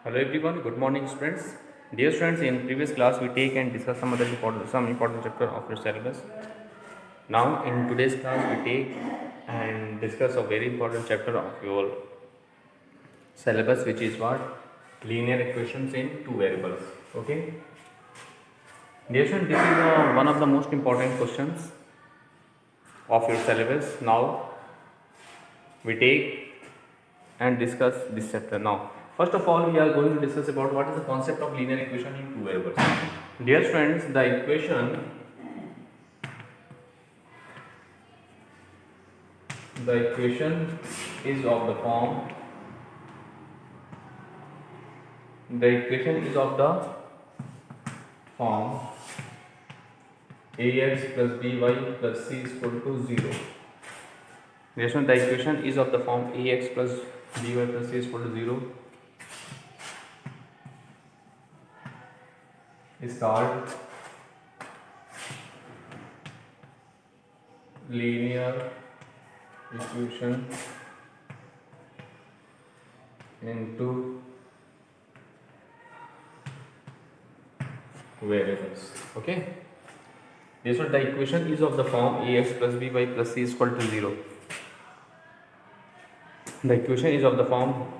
Hello everyone, good morning students. Dear students, in previous class we take and discuss some important chapter of your syllabus. Now in today's class we take and discuss a very important chapter of your syllabus, which is what? Linear equations in two variables. Okay. Dear students, this is one of the most important questions of your syllabus. Now we take and discuss this chapter. Now first of all, we are going to discuss about what is the concept of linear equation in two variables. Dear students, the equation is of the form the equation is of the form ax plus by plus c is equal to 0. Yes, the equation is of the form ax plus by plus c is equal to 0 is called linear equation into variables. Okay. This one, the equation is of the form ax plus by plus c is equal to 0. The equation is of the form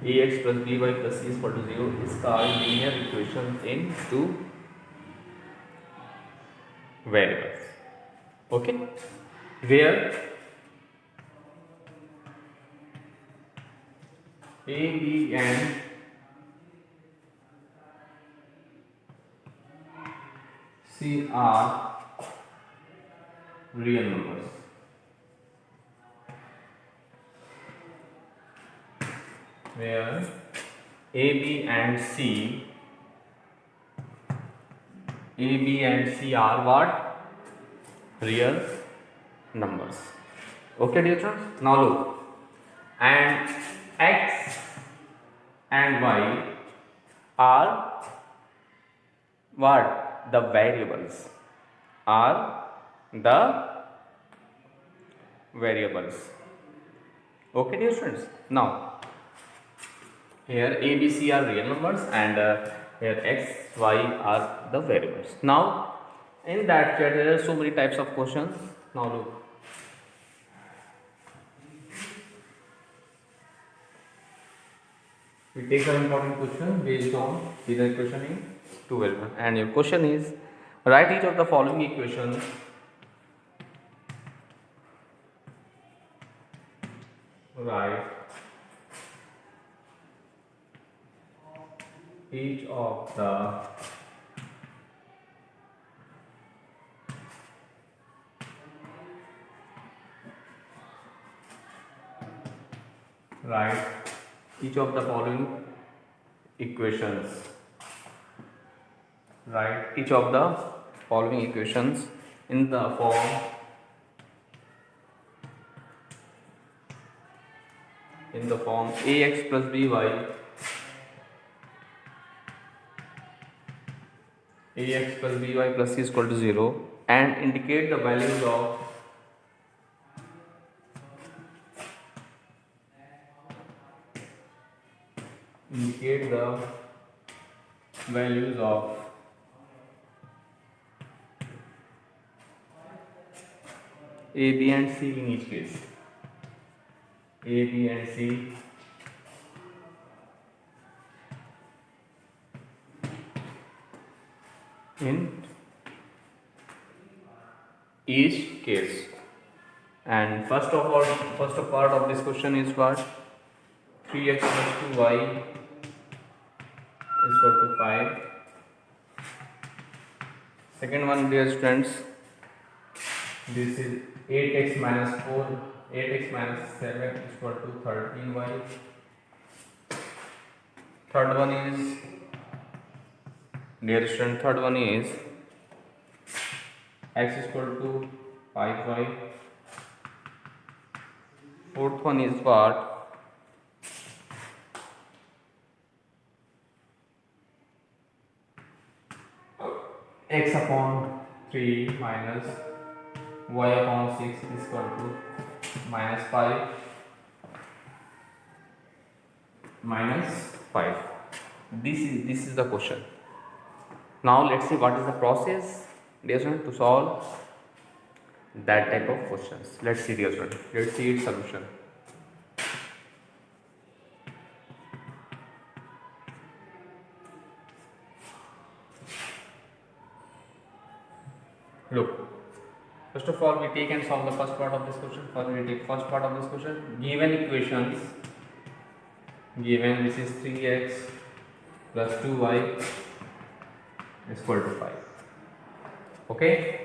ax plus by plus c is equal to 0 is called linear equation in two variables. Okay. Where a, b and c are real numbers. Where a, b and c are what? Real numbers. Okay, dear friends. Now look, and x and y are what? The variables. Are the variables. Okay, dear friends. Now here a, b, c are real numbers, and here x, y are the variables. Now in that there are so many types of questions. Now look, we take an important question based on linear equation in two variables, and your question is write each of the following equations write each of the write each of the following equations write each of the following equations in the form ax plus by plus c is equal to 0, and indicate the values of a, b and c in each case. A, b and c in each case. And first part of this question is what? 3x plus 2y is equal to 5. Second one, dear students, this is 8x minus 4, 8x minus 7 is equal to 13y. Third one is, dear student, x is equal to 5y. Fourth one is what? X upon 3 minus y upon 6 is equal to minus 5. minus 5. This is the question. Now let's see what is the process, dear student, to solve that type of questions. Let's see, dear student. Let's see its solution. Look, first of all, we take and solve the first part of this question. First, we take first part of this question. Given equations, given this is 3x plus 2y is equal to 5. Okay,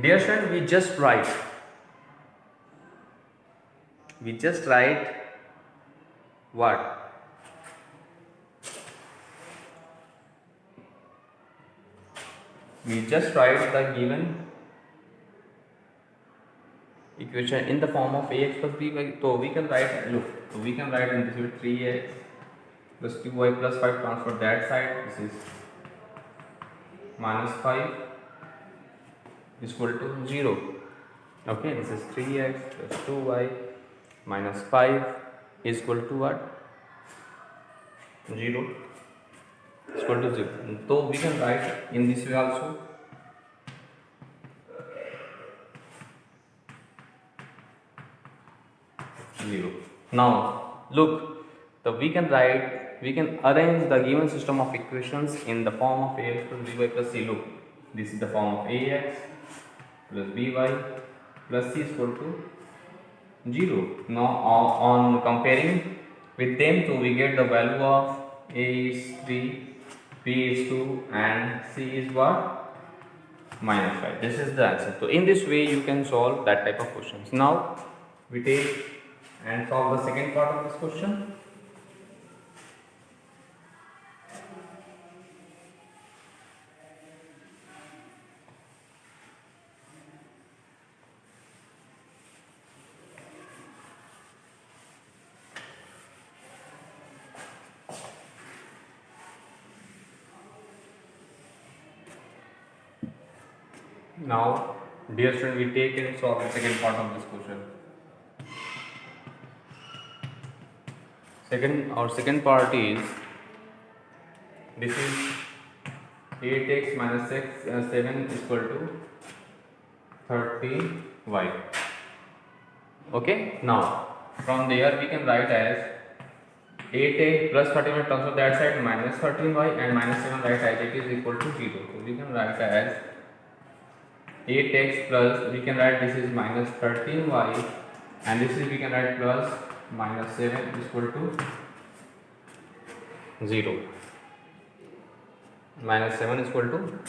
dear student, we just write what? We just write the given equation in the form of ax plus by. So we can write, look, so we can write in this way 3x plus 2y plus 5 transfer that side. This is minus 5 is equal to 0. Okay, this is 3x plus 2y minus 5 is equal to what? 0 is equal to 0. So we can write in this way also. Now look, so we can arrange the given system of equations in the form of ax plus by plus c. Look, this is the form of ax plus by plus c is equal to 0. Now on comparing with them, so we get the value of a is 3, b is 2 and c is what? Minus 5. This is the answer. So in this way you can solve that type of questions. Now we take and solve the second part of this question. Now, dear student, we take and solve the second part of this question. Second part is, this is 8x minus 7 is equal to 30y. Okay, now from there we can write as 8x plus 31 transfer that side minus 13y and minus 7 right as it is equal to 0. So we can write as 8x plus, we can write this is minus 13y and this is we can write plus minus 7 is equal to 0. Minus 7 is equal to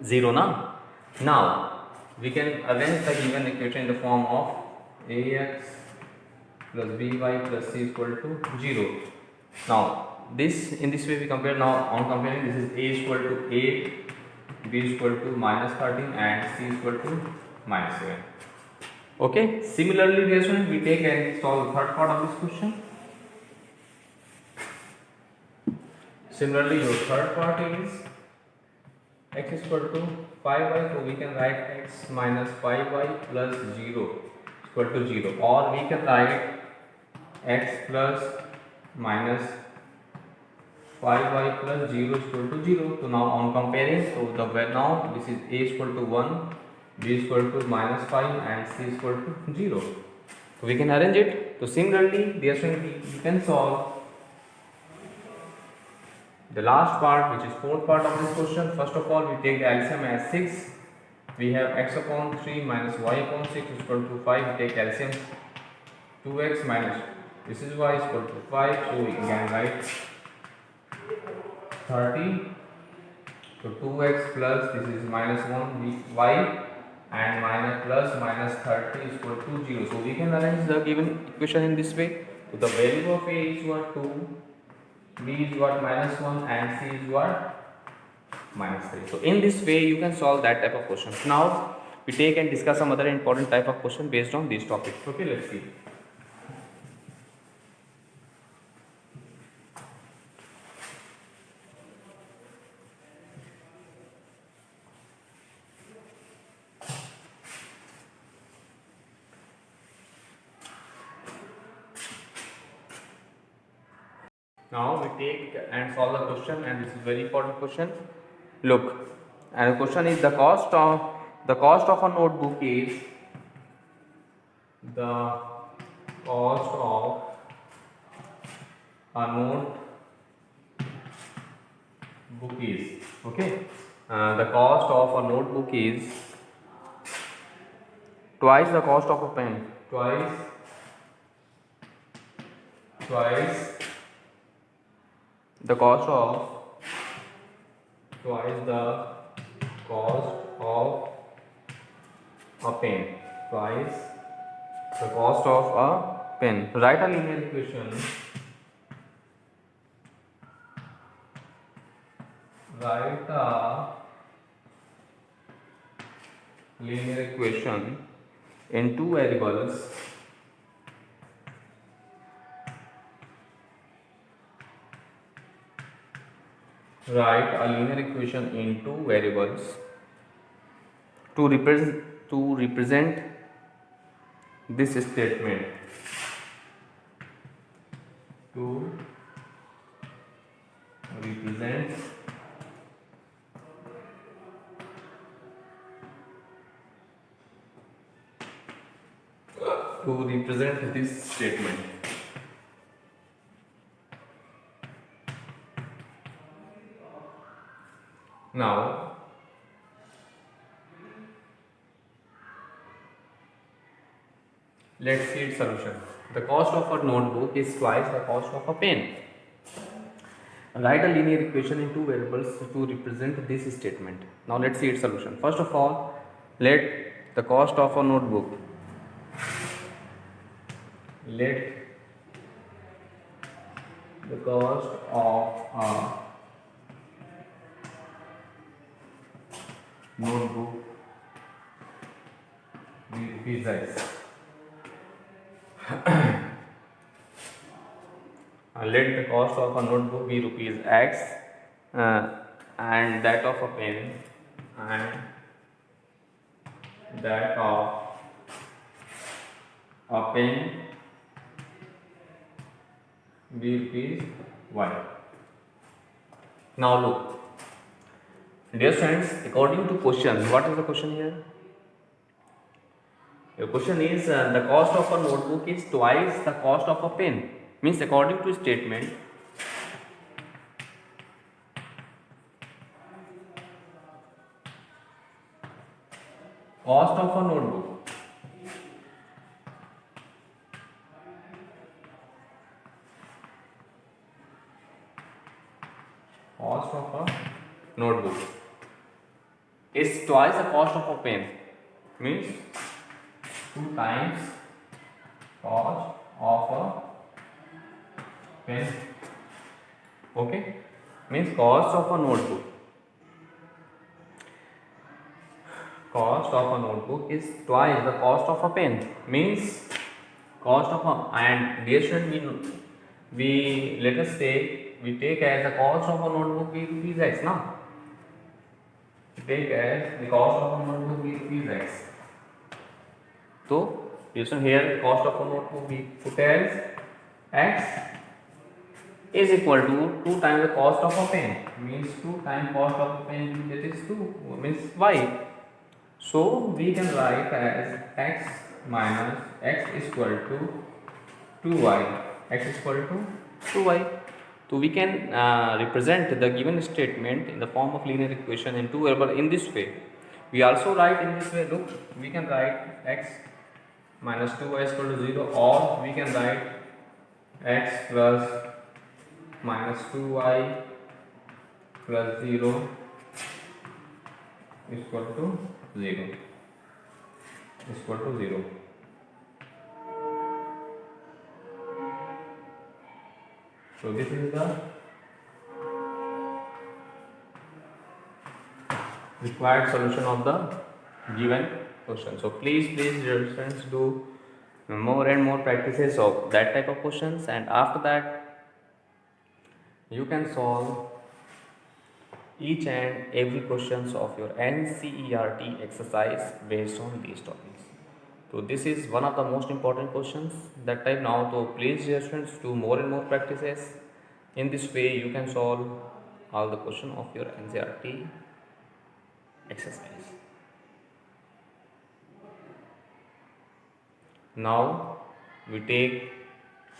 0 now. Now we can arrange the given equation in the form of ax plus by plus c is equal to 0. Now this, in this way we compare. Now on comparing, this is a is equal to 8, b is equal to minus 13 and c is equal to minus 7. Okay, similarly dear students, we take and solve the third part of this question. Similarly, your third part is x is equal to 5y, so we can write x minus 5y plus 0 is equal to 0, or we can write x plus minus 5y plus 0 is equal to 0. So now on comparing, so now this is a is equal to 1, b is equal to minus 5 and c is equal to 0. So we can arrange it. So similarly, dear student, you can solve the last part, which is fourth part of this question. First of all, we take the LCM as 6. We have x upon 3 minus y upon 6 is equal to 5. We take LCM 2x minus, this is y is equal to 5. So we can write 30. So 2x plus this is minus 1 y and minus plus minus 30 is equal to 0. So we can arrange the given equation in this way. So the value of a is what? 2, b is what? Minus 1 and c is what? Minus 3. So in this way you can solve that type of questions. Now we take and discuss some other important type of question based on these topics. Okay, let's see. Now we take and solve the question, and this is very important question. Look, and the question is the cost of a notebook is the cost of a notebook is okay. The cost of a notebook is twice the cost of a pen. Twice the cost of twice the cost of a pen. Twice the cost of a pen. Write a linear equation. Write a linear equation in two variables. Write a linear equation in two variables to represent this statement. To represent this statement. Now let's see its solution. The cost of a notebook is twice the cost of a pen. Write a linear equation in two variables to represent this statement. Now let's see its solution. First of all, let the cost of a notebook be rupees X. Let the cost of a notebook be rupees X, and that of a pen and that of a pen be rupees Y. Now look, dear friends, according to question, what is the question here? The question is the cost of a notebook is twice the cost of a pen. Means according to statement, cost of a notebook is twice the cost of a pen. Means 2 times cost of a pen. Okay, means cost of a notebook is twice the cost of a pen. Means cost of a, and dear student, we let us say we take as the cost of a notebook be rupees X. Now take as the cost of a notebook be rupees X. So listen here, the cost of a notebook we put as X is equal to 2 times the cost of a pen. Means 2 times cost of a pen, that is 2, means Y. So we can write as X minus X is equal to 2Y. X is equal to 2Y. So we can represent the given statement in the form of linear equation in two variables in this way. We also write in this way. Look, we can write X minus 2Y is equal to 0, or we can write X plus minus 2Y plus 0 is equal to 0. So this is the required solution of the given question. So please dear friends, do more and more practices of that type of questions, and after that you can solve each and every questions of your NCERT exercise based on these topics. So this is one of the most important questions that type. Now, so please dear students, do more and more practices In this way you can solve all the question of your NCERT exercise. Now we take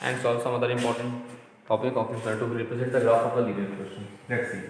and solve some other important topic of this to represent the graph of the linear equation. Let's see.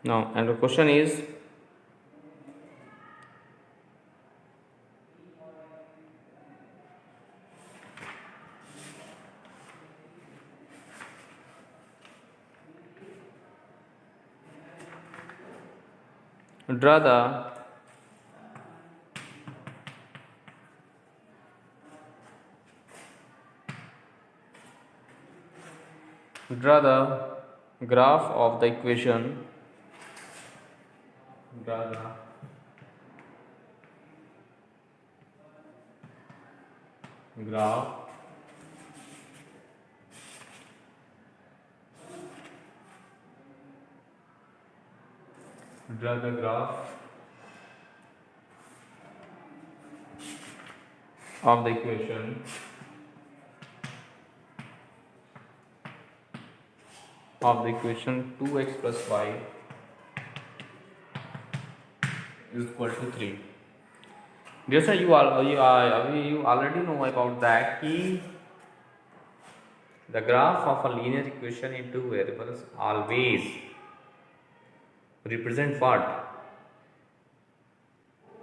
Now, and the question is, draw the graph of the equation. Draw the graph draw the graph of the equation of the equation 2x plus y is equal to 3. Dear sir, you already know about that key. The graph of a linear equation in two variables always represent what?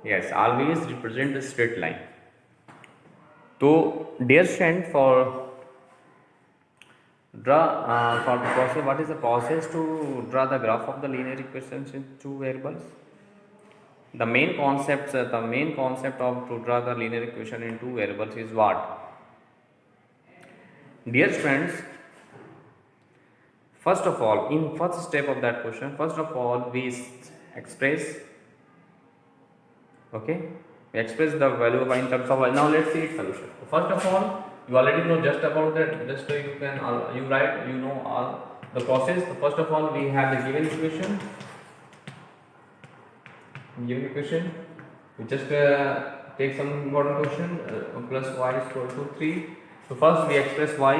Yes, always represent the straight line. So, dear friend, for the process, what is the process to draw the graph of the linear equations in two variables? The main concept of to draw the linear equation in two variables is what? Dear friends, first of all, in first step of that question, first of all we express, okay, we express the value of y in terms of y. Now let's see its solution. First of all, you already know just about that, just so you can you know all the process. So first of all, we have the given equation. We just take some important question, plus y is equal to 3. So first we express y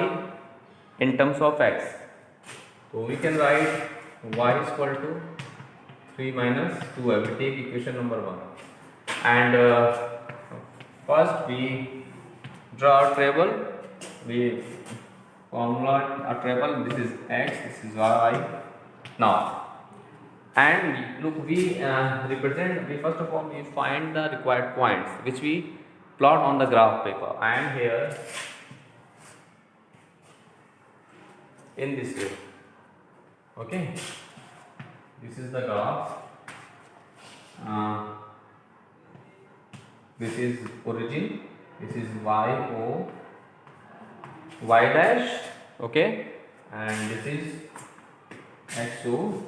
in terms of x. So we can write y is equal to 3 minus 2. I will take equation number 1. And first we draw a table. We formulate a table. This is x, this is y. Now, and look, we first of all we find the required points which we plot on the graph paper. I am here in this way. Okay, this is the graph. This is origin. This is y dash. Okay, and this is xo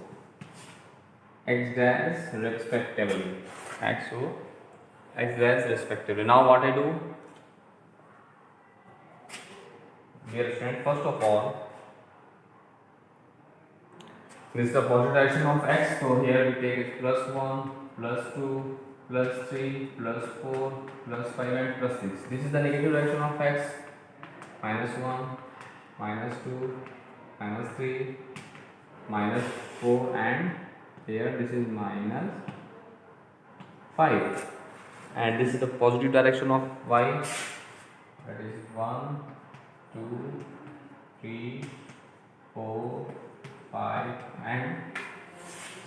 x dash respectively. X dash respectively. Now what I do? Dear friend, first of all, this is the positive direction of x. So here we take it plus 1, plus 2, plus 3, plus 4, plus 5 and plus 6. This is the negative direction of x. Minus 1, minus 2, minus 3, minus 4 and here this is minus 5. And this is the positive direction of y. That is 1, 2, 3, 4, 5 and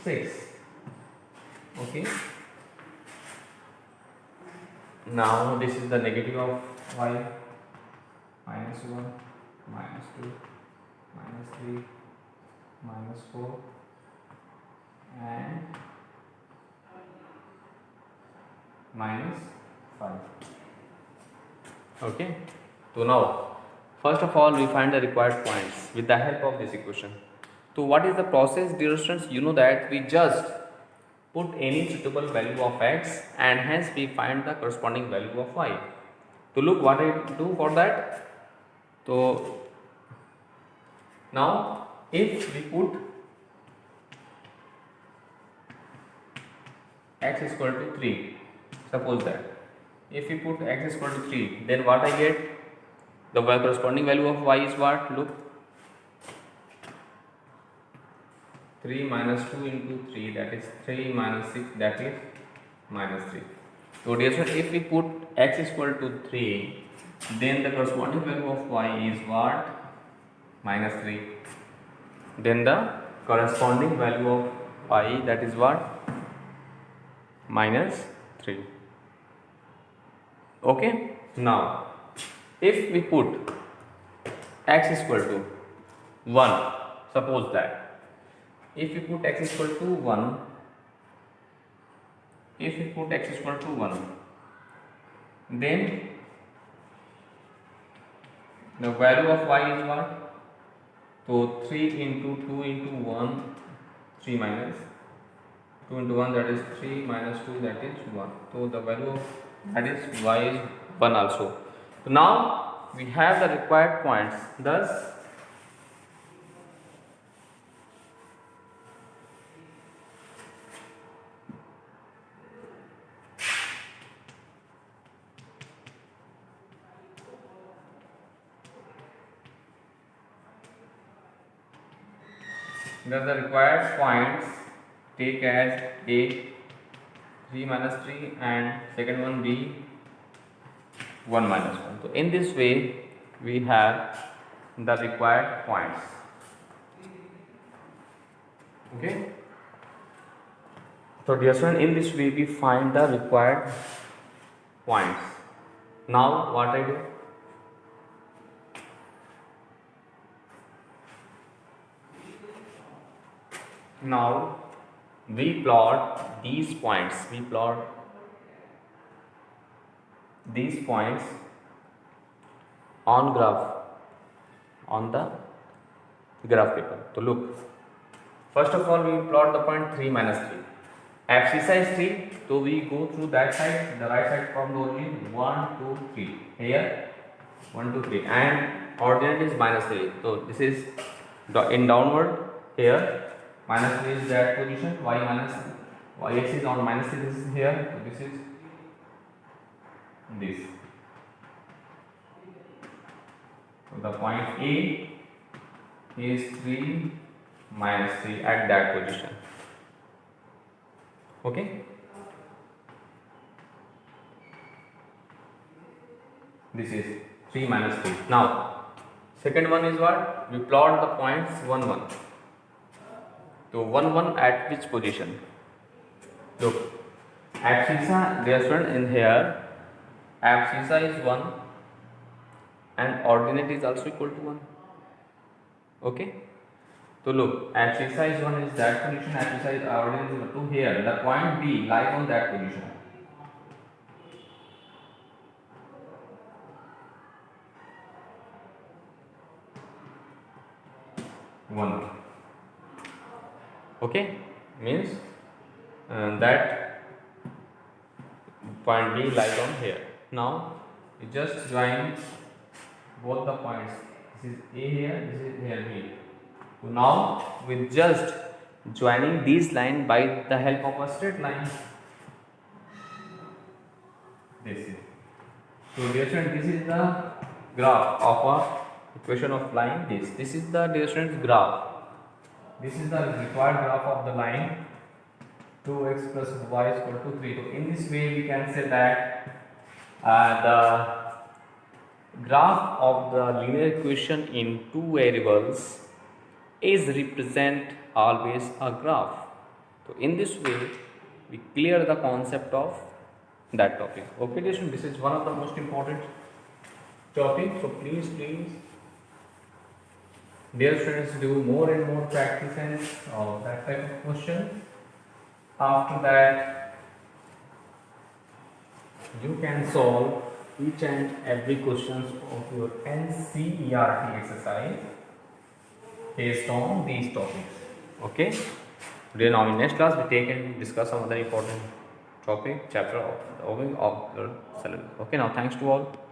6. Okay. Now this is the negative of y. Minus 1, minus 2, minus 3, minus 4 and minus 5. Okay. So now First of all, we find the required points with the help of this equation. So what is the process, dear students? You know that we just put any suitable value of x and hence we find the corresponding value of y. So look what I do for that. So now if we put x is equal to 3, suppose that if we put x is equal to 3, then what I get, the corresponding value of y is what? Look, 3 minus 2 into 3, that is 3 minus 6, that is minus 3. So dear students, if we put x is equal to 3, then the corresponding value of y is what? Minus 3. Then the corresponding value of y, that is what? Minus 3. Okay. Now if we put x is equal to 1, suppose that if we put x is equal to 1, if we put x is equal to 1, then the value of y is what? So 3 into 2 into 1, 3 minus 2 into 1, that is 3 minus 2, that is 1. So the value of that is y is 1 also. So now we have the required points. Thus the required points take as a 3 minus 3 and second one b 1 minus 1. So in this way we have the required points. Okay. So dear student, in this way we find the required points. Now what I do? Now we plot these points. We plot these points on graph, on the graph paper. So look, first of all we plot the point 3 minus 3. Abscissa is 3, so we go through that side, the right side from the origin 1, 2, 3. Here 1, 2, 3, and ordinate is minus 3. So this is in downward here. Minus 3 is that position, y axis on minus 3, this is here, so this is this. So the point A is 3 minus 3 at that position. Okay. This is 3 minus 3. Now second one is what? We plot the points 1, 1. So 1, 1 at which position? Look, abscissa, dear student, in here abscissa is 1 and ordinate is also equal to 1. Okay. So look, abscissa is 1 is that position, abscissa is ordinate is equal to here. The point B lies on that position. One. Okay, means that point B lies on here. Now you just join both the points. This is A here, this is here B. So now with just joining these lines by the help of a straight line, this is. So dear student, this is the graph of a equation of line. This is the, dear students, graph. This is the required graph of the line 2x plus y is equal to 3. So in this way we can say that the graph of the linear equation in two variables is represent always a graph. So in this way we clear the concept of that topic. Okay, this is one of the most important topic. So please dear students, do more and more practices of that type of question. After that you can solve each and every questions of your NCERT exercise based on these topics. Okay. Today now in next class we take and discuss some other important topic chapter of your syllabus. Okay. Now thanks to all.